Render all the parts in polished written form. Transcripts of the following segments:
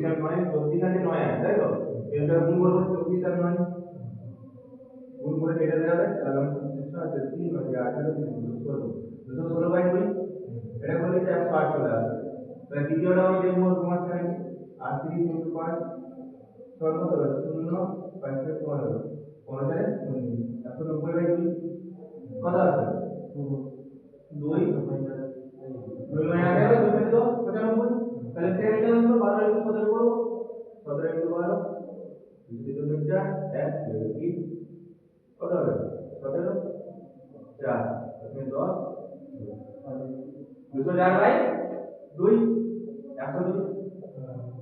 24 আর 9 34 আছে 9 আছে তাই তো এটা গুণ করব 24 আর 9 গুণ করে কেটে দেওয়া যায় তাহলে 26 আছে 3 আছে 18 216 216 বাই 2 এটা করলে 108 চলে আসবে তাহলে দ্বিতীয়টা আমি দেখব তোমার চাইছি 38 * 5 সমান কত হবে 0 5 * 15 15 এর 190 বাই 2 কত আছে 2 2 9 11 2 5 10 95 তাহলে সেম এটা হলো 12 * 17 করব 17 * 12 2 2 4 1 2 3 কত হবে 17 4 এখানে 10 204 বাই 2 102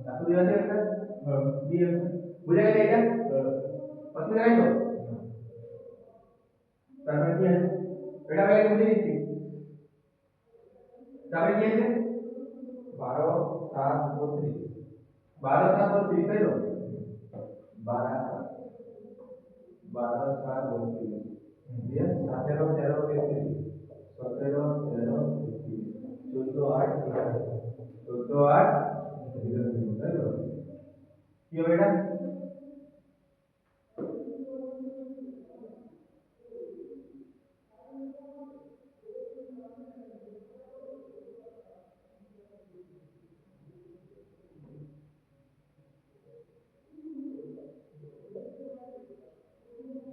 102 আছে একটা দিয়ে বুঝা গেছে এটা অসুবিধা নাই তো তারপরে কি আছে এটা আগে বুঝে দিচ্ছি তারপরে কি আছে 12 7 32 12 7 32 তাই তো 12 12 7 32 দিয়ে 17 13 33 17 13 33 14 8 14 8 তাই তো কি হবে এটা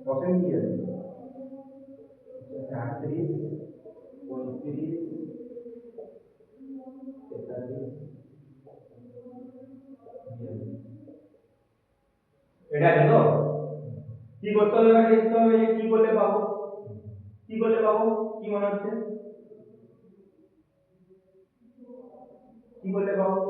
অপশন কি আছে 38 35 43 এটা কি তো কি করতে হবে এবার দেখতে হবে যে কি করলে পাবো কি করলে পাবো কি মনে হচ্ছে কি করলে পাবো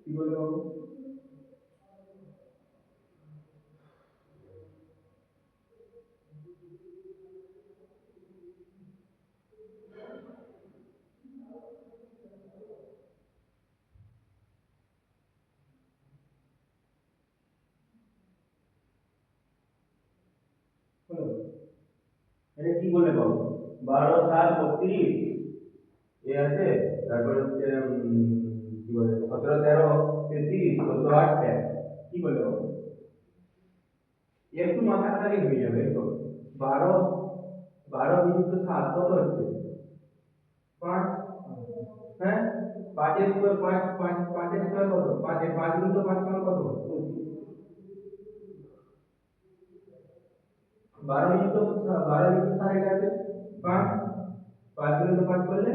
কি করলে পাবো হলো এটা কি করলে পাবো 12 7 32 এ আছে তারপরে হচ্ছে কি বলে 17 13 33 14 8 কি করলে পাবো একটু মাথা খাটালে হয়ে যাবে তো 12 12 বিযুক্ত 7 কত হচ্ছে 5 হ্যাঁ 5 এর স্কয়ার 5 5 5 এর স্কয়ার কত 5 এর 5 বিযুক্ত 5 সমান কত 12 বিযুক্ত 12 বিযুক্ত 7 এটা আছে 5 5 বিযুক্ত 5 করলে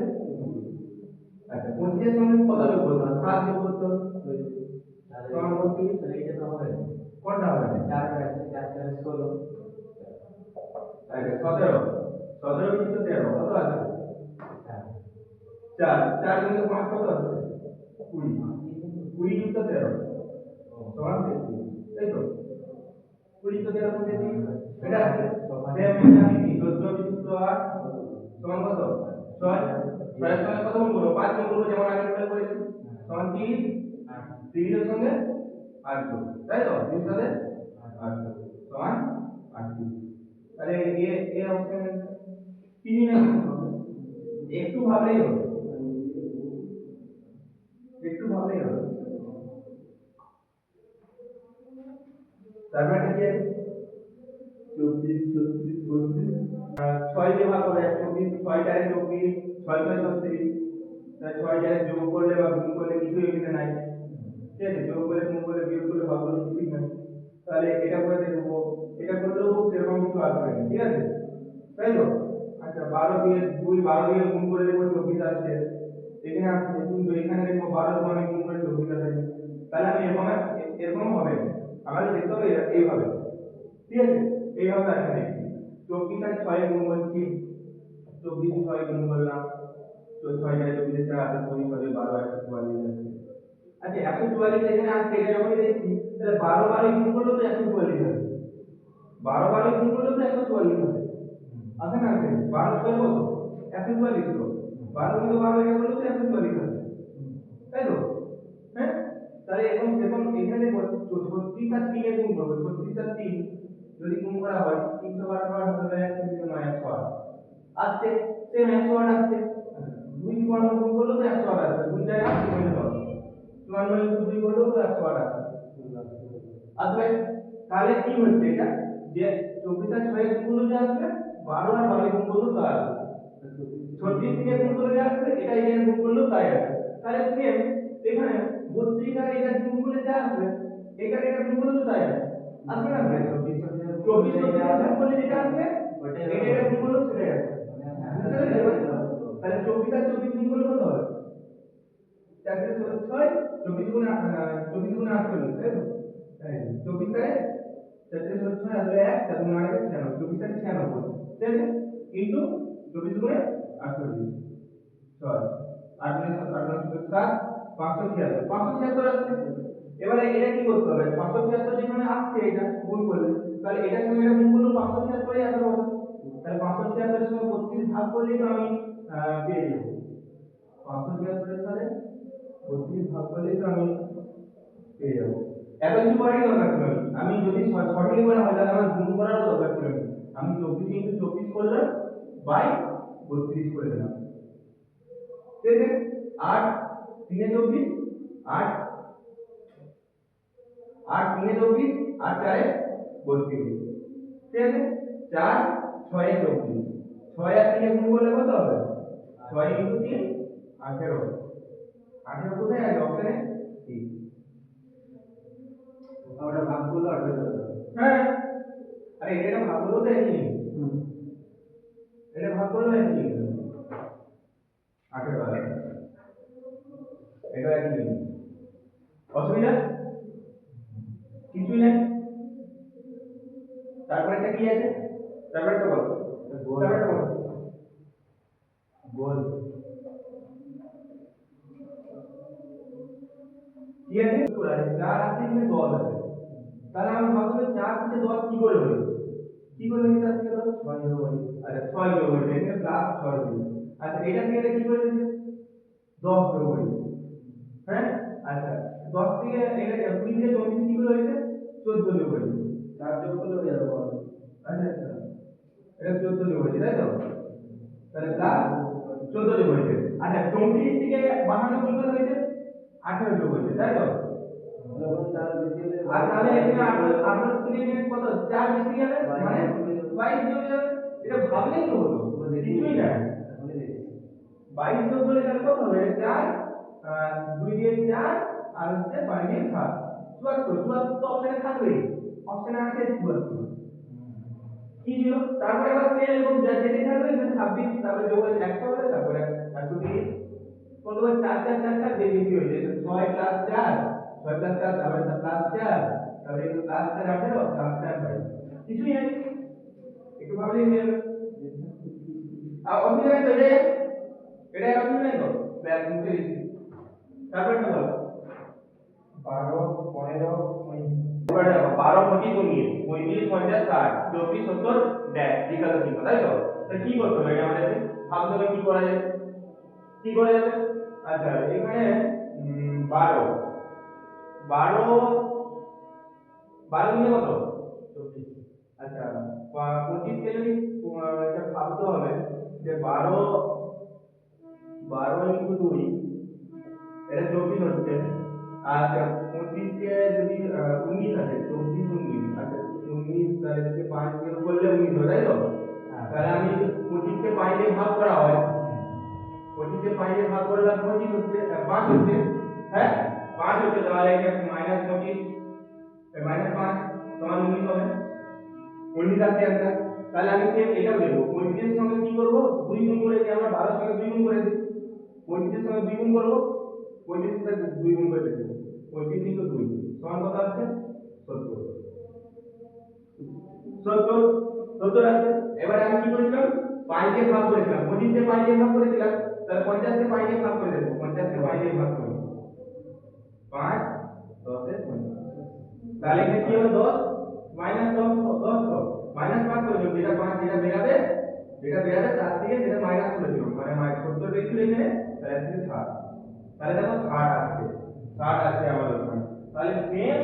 আচ্ছা 25 এর সঙ্গে কত যোগ করতে হবে 7 যোগ করতে হবে সমান 32 তাহলে এটা তো হবে কোনটা হবে 4 আছে 4 4 16 আচ্ছা 17 17 বিযুক্ত 13 কত আছে 4 4 বিযুক্ত 5 কত আছে 20 20 যুক্ত 13 সমান 33 তাই তো 20 যুক্ত 13 সমান 33 এটা আছে সেম আমি 14 বিযুক্ত 8 সমান কত 6 6 এর সঙ্গে কত গুণ করব 5 গুণ করব যেমন আগে করে করেছি সমান 30 30 এর সঙ্গে 8 যোগ তাই তো 30 সাথে 8 যোগ সমান 38 তাহলে এ অপশন কি না একটু ভাবলেই হবে একটু ভাবলেই হবে তারপরে কি আছে 24 34 32 6 দিয়ে ভাগ করে 24 6 4 24 6 6 36 তাই 6 4 যোগ করলে বা গুণ করলে কিছু এখানে নাই ঠিক আছে যোগ করলে গুণ করলে বিয়োগ করলে ভাগ করলে কিছুই নাই তাহলে এটা করে দেখবো এটা করলেও সেরকম কিছু আসবে না ঠিক আছে তাই তো আচ্ছা 12 দিয়ে 2 12 দিয়ে গুণ করে দেখবো 24 আসছে এখানে আসছে কিন্তু এখানে দেখবো 12 দিয়ে আমি গুণ করে 24 আসছে তাহলে আমি এরকম হবে আমাদের দেখতে হবে এইভাবে ঠিক আছে এইভাবে আমি দেখছি 24 আর 6 গুণ করছি 24 6 গুণ করলাম তো 6 যায় 24 4 আছে 2 6 12 144 আছে আচ্ছা 144 এখানে আসছে এটা যখন দেখছি তাহলে 12 12 গুণ করলে তো 144 আসবে 12 12 গুণ করলে তো 144 আসবে আছে না আছে 12 স্কয়ার কত 144 তো 12 গুণ 12 এটা করলে তো 144 আসবে তাই তো হ্যাঁ তাহলে এখন সেরকম এখানে দেখো 36 আর 3 এর গুণ করব 36 আর 3 যদি গুণ গুণ করা হয় 312 তাহলে 108 আসছে সেম 108 আসছে 2 বানানো গুণ করলে তো 108 আসবে 2 জায়গা 2 হয়ে যাবে 54 ইনটু 2 করলে তো 108 আসবে আসবে তাহলে কি হচ্ছে এটা যে 24 আর 6 এর গুণ করলে যা আসবে 12 আর 12 গুণ করলে তা আসবে 36 থেকে গুণ করলে যা আসবে এটা এখানে গুণ করলে তাই আসবে তাহলে সেম এখানে 32 আর এটা গুণ করলে যা আসবে এটা গুণ করলে তো তাই আসবে আসবে না 24 গুণ করলে যেটা আসবে এটা গুণ করলে সেটাই আসবে তাহলে 24 আর 24 গুণ করলে কত হবে 4 × 6 24 গুণ 24 গুণ 48 তাই তো 24 তারে 4 × 6 আসলে 1 4 গুণ 8 96 24 আর 96 ঠিক আছে কিন্তু 24 গুণে 48 6 8 গুণে 7 8 গুণে 7 576 576 আসছে এবারে এটা কি করতে হবে 576 যেখানে আসছে এটা গুণ করলে তাহলে এটার সঙ্গে এটা গুণ করলে 576 এর আসবে তাহলে 576 এর সঙ্গে 32 ভাগ করলেই তো আমি পেয়ে যাব 576 এর সাথে 32 ভাগ করলেই তো আমি পেয়ে যাব এত কিছু করারই দরকার ছিল না আমি যদি সঠিক করা হয় তাহলে আমার গুণ করারও দরকার ছিল না আমি 24 ইনটু 24 করলাম বাই 32 করে দিলাম ঠিক আছে 8 3 এ 24 8 8 3 এ 24 8 4 এ 32 ঠিক আছে 4 6 এ 24 6 আর 3 এ গুণ করলে কত হবে 6 ইনটু 3 18 18 কোথায় আছে অপশনে ঠিক ওটা ভাগ করলে 18 হ্যাঁ আরে এটা ভাগ করলে তো একই এটা ভাগ করলে একই 18 আসবে এটা একই অসুবিধা কিছুই নাই তারপরে এটা কি আছে তারপরে এটা বল তারপরে এটা বল বল কি আছে পুরো আছে 4 আছে এখানে 10 আছে তাহলে আমি ভাববো 4 থেকে 10 কি করে হলো 4 থেকে 10 6 হলো ভাই আচ্ছা 6 হলো ভাই এখানে প্লাস 6 হলো আচ্ছা এটা থেকে এটা কি করে দিয়েছে 10 হলো ভাই হ্যাঁ আচ্ছা 10 থেকে এটা 20 থেকে 34 কি করে হয়েছে 14 হলো ভাই 4 যোগ করলে হয়ে যাবে আচ্ছা আচ্ছা এটা 14 হলো হয়েছে তাই তো তাহলে প্লাস 14 যোগ হয়েছে আচ্ছা 34 থেকে 52 কি করে হয়েছে 18 যোগ হয়েছে তাই তো যখন 4 বেশি হলে আর তাহলে এখানে 18 থেকে এখানে কত 4 বেশি যাবে মানে 22 যোগ যাবে এটা ভাবলেই তো হলো কিছুই না 22 যোগ করলে তাহলে কত হবে 4 2 দিয়ে 4 আর হচ্ছে 5 দিয়ে 7 74 তো অপশনে থাকবে অপশনে আছে 74 কি ছিল তারপরে আবার সেম এরকম যেতে থাকবে এখানে 26 তারপরে যোগ হয়ে 100 হবে তারপরে 130 কতবার 4 4 4 4 বেশি হয়ে যায় 6 প্লাস 4 6 প্লাস 4 তারপরে প্লাস 4 তারপরে প্লাস 4 18 প্লাস 4 5 কিছুই নেই একটু ভাবলেই হয়ে যাবে আর অসুবিধা নেই তো এটাই অসুবিধা নেই তো ব্যাস মুছে দিচ্ছি তারপরে একটা বলো 12 15 এবারে দেখো 12 25 19 35 50 60 24 70 ড্যাশ বিকাল চিহ্ন তাই তো তাহলে কি করতে হবে এটা আমাদের ভাবতে হবে কি করা যায় কি করা যাবে আচ্ছা এখানে 12 12 12 গুণে কত 24 আচ্ছা 25 কে যদি এটা ভাবতে হবে যে 12 12 ইনটু 2 এটা 24 হচ্ছে আচ্ছা 25 কে যদি 19 আছে 24 19 আচ্ছা 19 তাহলে থেকে 5 বিয়োগ করলে 19 হবে তাই তো তাহলে আমি 25 কে 5 দিয়ে ভাগ করা হয় 25 কে 5 দিয়ে ভাগ করলে 25 হচ্ছে 5 হচ্ছে হ্যাঁ 5 হচ্ছে তাহলে এটা মাইনাস 25 মাইনাস 5 সমান 19 হবে 19 আসছে आंसर তাহলে আমি সেম এটাও দেব 25 এর সঙ্গে কি করব 2 গুণ করে দিই আমরা 12 এর সঙ্গে 2 গুণ করে দিই 25 এর সঙ্গে 2 গুণ করব 25 এর সাথে 2 গুণ করে দেব 25 ইনটু 2 সমান কত আসছে 70 70 আসছে এবারে আমি কি করেছিলাম 5 দিয়ে ভাগ করেছিলাম 25 কে 5 দিয়ে ভাগ করেছিলাম তাহলে 50 কে 5 দিয়ে ভাগ করে দেব 50 কে 5 দিয়ে ভাগ করে 5 10 এর 50 তাহলে এখানে কি হলো 10 মাইনাস 10 10 তো মাইনাস 5 করে দেব যেটা 5 যেটা বেরাবে তার থেকে যেটা মাইনাস করে দিও মানে 70 বেশি এখানে তাহলে থেকে 60 তাহলে দেখো 60 আসছে 60 আছে আমাদের ওখানে তাহলে সেম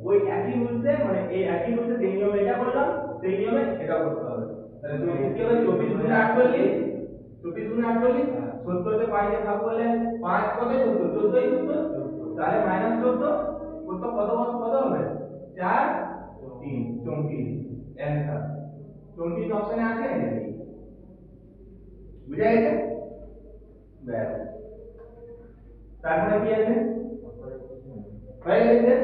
ওই একই রুলসে মানে এই একই রুলসে যে নিয়ম এটা করলাম সেই নিয়মে এটা করতে হবে। তাহলে 24 কি হবে 24 গুণে 48, 24 গুণে 48, 70 কে 5 দিয়ে ভাগ করলে 5 কত 70, 14 ই 70, তাহলে -14 কত কত কত হবে 4 3 34 অ্যানসার 34 অপশনে আছে নাকি বুঝা গেছে ব্যাস তারপরে কি আছে হয়ে গেছে